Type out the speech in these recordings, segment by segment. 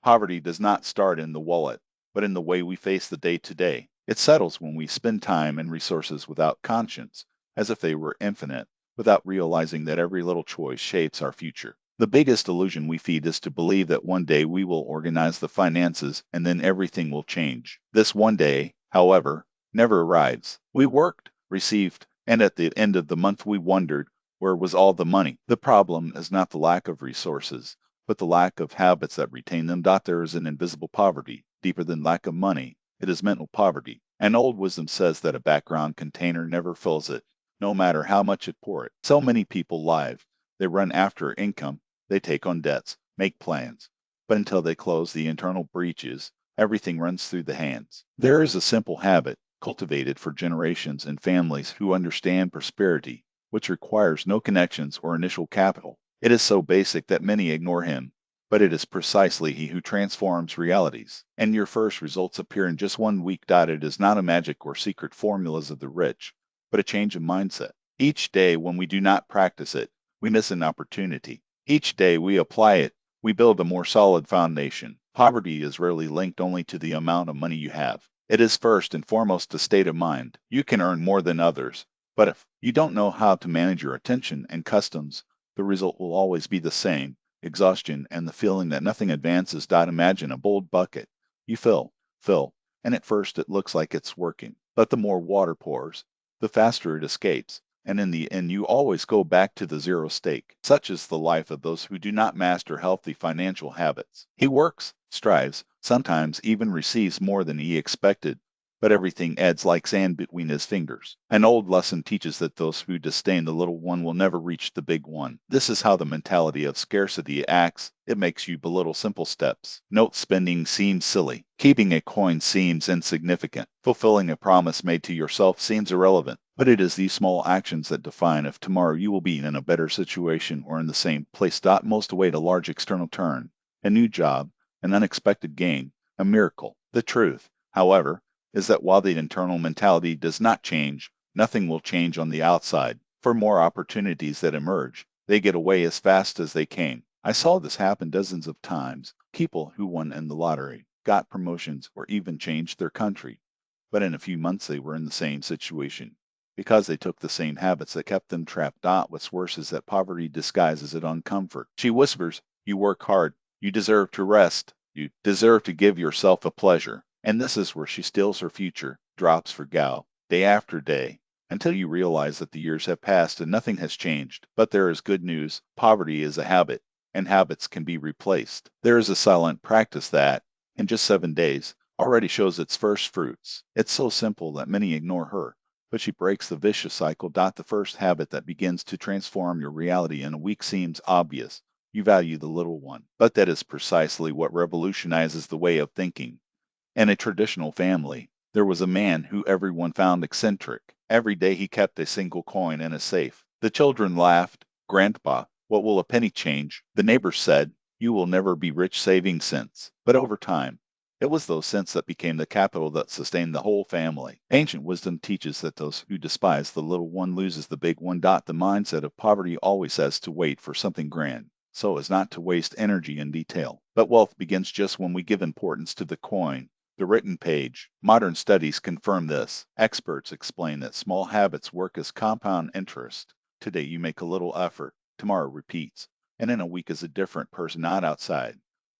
Poverty does not start in the wallet, but in the way we face the day to day. It settles when we spend time and resources without conscience, as if they were infinite, without realizing that every little choice shapes our future. The biggest illusion we feed is to believe that one day we will organize the finances and then everything will change. This one day, however, never arrives. We worked, received, and at the end of the month we wondered, where was all the money? The problem is not the lack of resources, but the lack of habits that retain them. There is an invisible poverty, deeper than lack of money. It is mental poverty. And old wisdom says that a background container never fills it, no matter how much it pour it. So many people live. They run after income, they take on debts, make plans. But until they close the internal breaches, everything runs through the hands. There is a simple habit, cultivated for generations in families who understand prosperity, which requires no connections or initial capital. It is so basic that many ignore him, but it is precisely he who transforms realities. And your first results appear in just 1 week. It is not a magic or secret formulas of the rich, but a change of mindset. Each day when we do not practice it, we miss an opportunity. Each day we apply it, we build a more solid foundation. Poverty is rarely linked only to the amount of money you have. It is first and foremost a state of mind. You can earn more than others, but if you don't know how to manage your attention and customs, the result will always be the same, exhaustion and the feeling that nothing advances. Imagine a bold bucket. You fill, and at first it looks like it's working. But the more water pours, the faster it escapes, and in the end you always go back to the zero stake. Such is the life of those who do not master healthy financial habits. He works, strives, sometimes even receives more than he expected, but everything adds like sand between his fingers. An old lesson teaches that those who disdain the little one will never reach the big one. This is how the mentality of scarcity acts. It makes you belittle simple steps. Note spending seems silly. Keeping a coin seems insignificant. Fulfilling a promise made to yourself seems irrelevant. But it is these small actions that define if tomorrow you will be in a better situation or in the same place. Most await a large external turn, a new job, an unexpected gain, a miracle. The truth, however, is that while the internal mentality does not change, nothing will change on the outside. For more opportunities that emerge, they get away as fast as they came. I saw this happen dozens of times. People who won in the lottery, got promotions, or even changed their country. But in a few months they were in the same situation, because they took the same habits that kept them trapped. What's worse is that poverty disguises it on comfort. She whispers, you work hard, you deserve to rest, you deserve to give yourself a pleasure. And this is where she steals her future, drops for Gao, day after day, until you realize that the years have passed and nothing has changed. But there is good news. Poverty is a habit, and habits can be replaced. There is a silent practice that, in just 7 days, already shows its first fruits. It's so simple that many ignore her, but she breaks the vicious cycle. The first habit that begins to transform your reality in a week seems obvious. You value the little one, but that is precisely what revolutionizes the way of thinking. In a traditional family, there was a man who everyone found eccentric. Every day he kept a single coin in a safe. The children laughed. Grandpa, what will a penny change? The neighbors said, you will never be rich saving cents. But over time, it was those cents that became the capital that sustained the whole family. Ancient wisdom teaches that those who despise the little one loses the big one. The mindset of poverty always says to wait for something grand, so as not to waste energy in detail. But wealth begins just when we give importance to the coin, the written page. Modern studies confirm this. Experts explain that small habits work as compound interest. Today you make a little effort, tomorrow repeats, and in a week is a different person, not outside,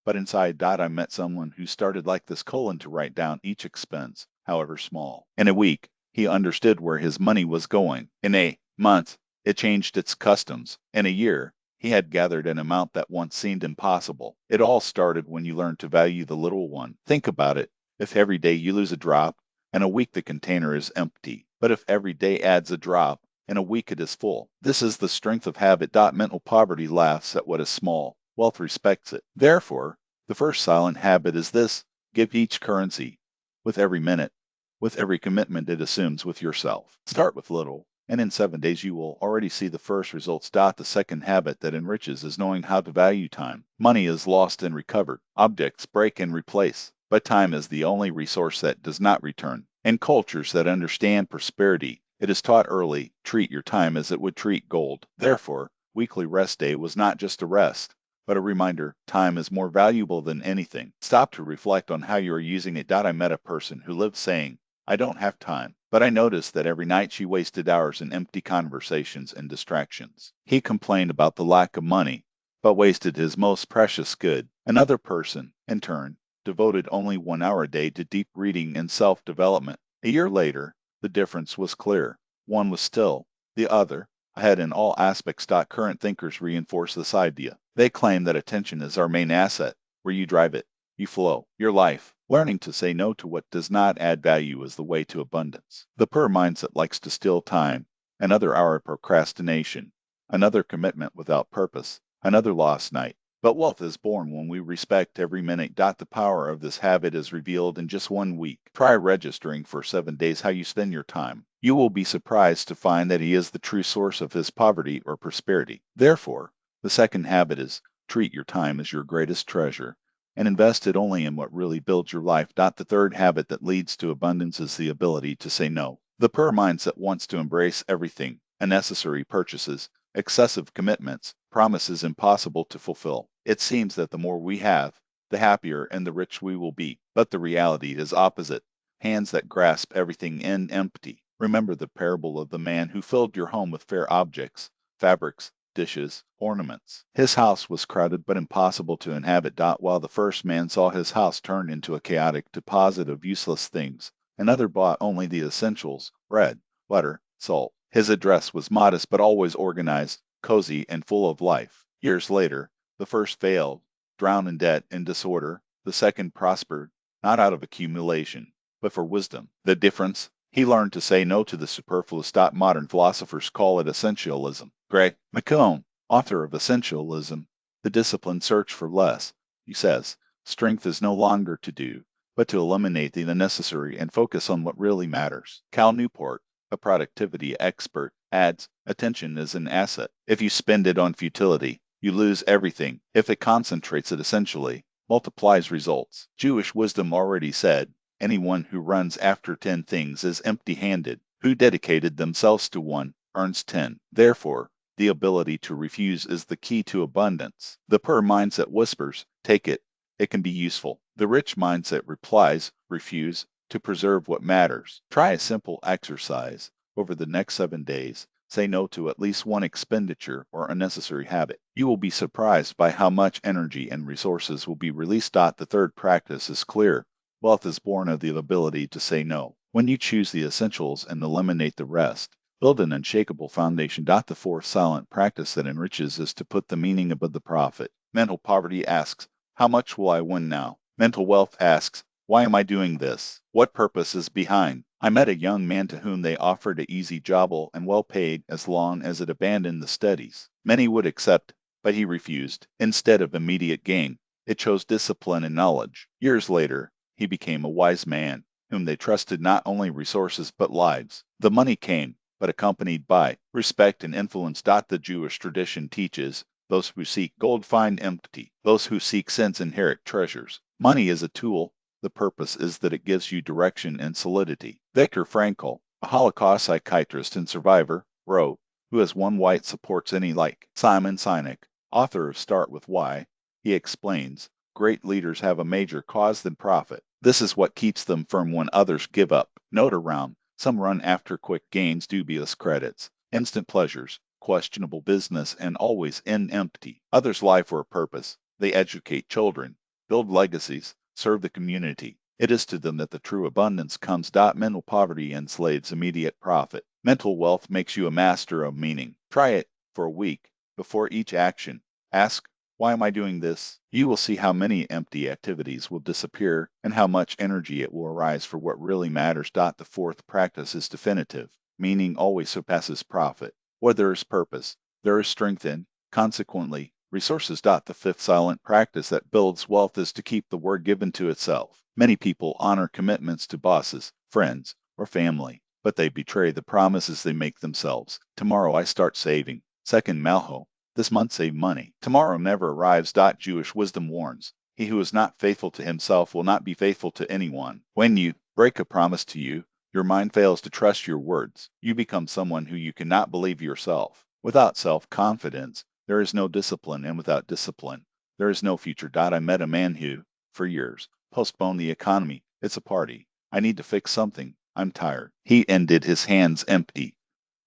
but inside. I met someone who started like this: to write down each expense, however small. In a week, he understood where his money was going. In a month, it changed its customs. In a year, he had gathered an amount that once seemed impossible. It all started when you learned to value the little one. Think about it. If every day you lose a drop, in a week the container is empty. But if every day adds a drop, in a week it is full. This is the strength of habit. Mental poverty laughs at what is small. Wealth respects it. Therefore, the first silent habit is this: give each currency, with every minute, with every commitment it assumes with yourself. Start with little, and in 7 days you will already see the first results. The second habit that enriches is knowing how to value time. Money is lost and recovered. Objects break and replace. But time is the only resource that does not return. In cultures that understand prosperity, it is taught early: treat your time as it would treat gold. Therefore, weekly rest day was not just a rest, but a reminder time is more valuable than anything. Stop to reflect on how you are using it. I met a person who lived saying, I don't have time, but I noticed that every night she wasted hours in empty conversations and distractions. He complained about the lack of money, but wasted his most precious good. Another person, in turn, devoted only 1 hour a day to deep reading and self development. A year later, the difference was clear. One was still, the other ahead in all aspects. Current thinkers reinforce this idea. They claim that attention is our main asset. Where you drive it, you flow. Your life, learning to say no to what does not add value, is the way to abundance. The poor mindset likes to steal time, another hour of procrastination, another commitment without purpose, another lost night. But wealth is born when we respect every minute. The power of this habit is revealed in just 1 week. Try registering for 7 days how you spend your time. You will be surprised to find that he is the true source of his poverty or prosperity. Therefore, the second habit is treat your time as your greatest treasure and invest it only in what really builds your life. The third habit that leads to abundance is the ability to say no. The poor mindset wants to embrace everything, unnecessary purchases, excessive commitments, promises impossible to fulfill. It seems that the more we have, the happier and the rich we will be. But the reality is opposite. Hands that grasp everything end empty. Remember the parable of the man who filled your home with fair objects, fabrics, dishes, ornaments. His house was crowded but impossible to inhabit. While the first man saw his house turned into a chaotic deposit of useless things, another bought only the essentials: bread, butter, salt. His address was modest but always organized, cozy, and full of life. Years later, the first failed, drowned in debt and disorder. The second prospered, not out of accumulation, but for wisdom. The difference? He learned to say no to the superfluous. Modern philosophers call it essentialism. Gray McKeown, author of Essentialism, The Disciplined Search for Less, he says, strength is no longer to do, but to eliminate the unnecessary and focus on what really matters. Cal Newport, a productivity expert, adds, attention is an asset. If you spend it on futility, you lose everything. If it concentrates it essentially, multiplies results. Jewish wisdom already said, anyone who runs after 10 things is empty-handed. Who dedicated themselves to one earns 10. Therefore, the ability to refuse is the key to abundance. The poor mindset whispers, take it. It can be useful. The rich mindset replies, refuse, to preserve what matters. Try a simple exercise. Over the next 7 days, say no to at least one expenditure or unnecessary habit. You will be surprised by how much energy and resources will be released. The third practice is clear. Wealth is born of the ability to say no. When you choose the essentials and eliminate the rest, build an unshakable foundation. The fourth silent practice that enriches is to put the meaning above the profit. Mental poverty asks, how much will I win now? Mental wealth asks, why am I doing this? What purpose is behind? I met a young man to whom they offered an easy job and well paid as long as it abandoned the studies. Many would accept, but he refused. Instead of immediate gain, it chose discipline and knowledge. Years later, he became a wise man, whom they trusted not only resources but lives. The money came, but accompanied by respect and influence. The Jewish tradition teaches, those who seek gold find empty. Those who seek sense inherit treasures. Money is a tool. The purpose is that it gives you direction and solidity. Viktor Frankl, a Holocaust psychiatrist and survivor, wrote, who has one white supports any like. Simon Sinek, author of Start With Why, he explains, great leaders have a major cause than profit. This is what keeps them firm when others give up. Note around, some run after quick gains, dubious credits, instant pleasures, questionable business, and always end empty. Others lie for a purpose. They educate children, build legacies, serve the community. It is to them that the true abundance comes. Mental poverty enslaves immediate profit. Mental wealth makes you a master of meaning. Try it for a week. Before each action, ask, why am I doing this? You will see how many empty activities will disappear and how much energy it will arise for what really matters. The fourth practice is definitive. Meaning always surpasses profit. Where there is purpose, there is strength in, consequently, resources. The fifth silent practice that builds wealth is to keep the word given to itself. Many people honor commitments to bosses, friends, or family, but they betray the promises they make themselves. Tomorrow I start saving. Second Malho. This month save money. Tomorrow never arrives. Jewish wisdom warns, he who is not faithful to himself will not be faithful to anyone. When you break a promise to you, your mind fails to trust your words. You become someone who you cannot believe yourself. Without self-confidence, there is no discipline, and without discipline, There is no future. I met a man who, for years, postponed the economy. It's a party. I need to fix something. I'm tired. He ended his hands empty.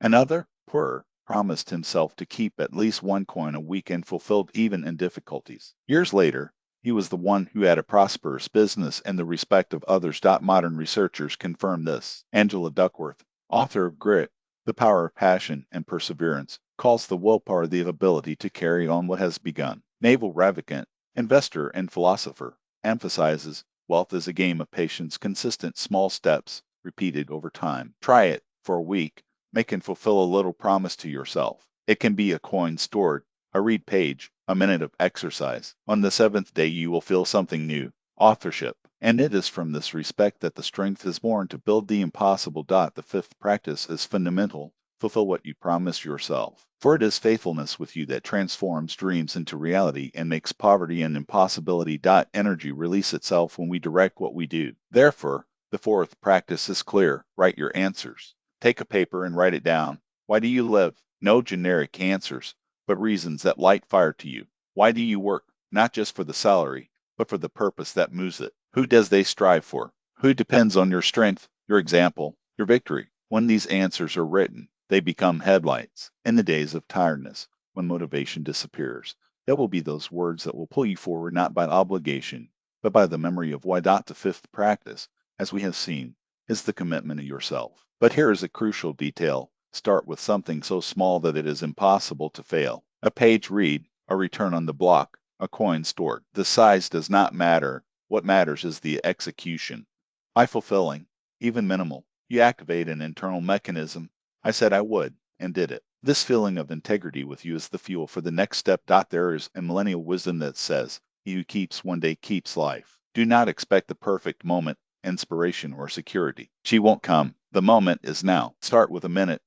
Another, poorer, promised himself to keep at least one coin a week and fulfilled even in difficulties. Years later, he was the one who had a prosperous business and the respect of others. Modern researchers confirm this. Angela Duckworth, author of Grit, The Power of Passion and Perseverance, calls the willpower the ability to carry on what has begun. Naval Ravikant, investor and philosopher, emphasizes wealth is a game of patience, consistent small steps repeated over time. Try it for a week. Make and fulfill a little promise to yourself. It can be a coin stored, a read page, a minute of exercise. On the seventh day, you will feel something new. Authorship. And it is from this respect that the strength is born to build the impossible. The fifth practice is fundamental. Fulfill what you promise yourself. For it is faithfulness with you that transforms dreams into reality and makes poverty and impossibility. Energy release itself when we direct what we do. Therefore, the fourth practice is clear. Write your answers. Take a paper and write it down. Why do you live? No generic answers, but reasons that light fire to you. Why do you work? Not just for the salary, but for the purpose that moves it. Who does they strive for? Who depends on your strength, your example, your victory? When these answers are written, they become headlights. In the days of tiredness, when motivation disappears, it will be those words that will pull you forward not by obligation, but by the memory of why. The fifth practice, as we have seen, is the commitment of yourself. But here is a crucial detail. Start with something so small that it is impossible to fail. A page read, a return on the block, a coin stored. The size does not matter. What matters is the execution. By fulfilling, even minimal, you activate an internal mechanism. I said I would, and did it. This feeling of integrity with you is the fuel for the next step. There is a millennial wisdom that says, he who keeps one day keeps life. Do not expect the perfect moment, inspiration, or security. She won't come. The moment is now. Start with a minute,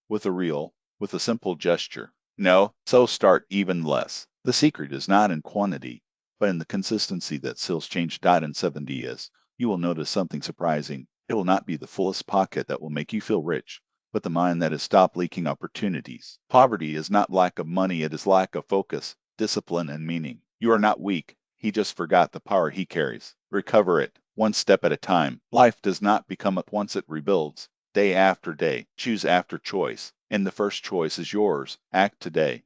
with a reel, with a simple gesture. No, so start even less. The secret is not in quantity, but in the consistency that seals change. In 7 years, you will notice something surprising. It will not be the fullest pocket that will make you feel rich, but the mind that has stopped leaking opportunities. Poverty is not lack of money, it is lack of focus, discipline, and meaning. You are not weak. He just forgot the power he carries. Recover it, one step at a time. Life does not become up once it rebuilds. Day after day, choose after choice, and the first choice is yours. Act today.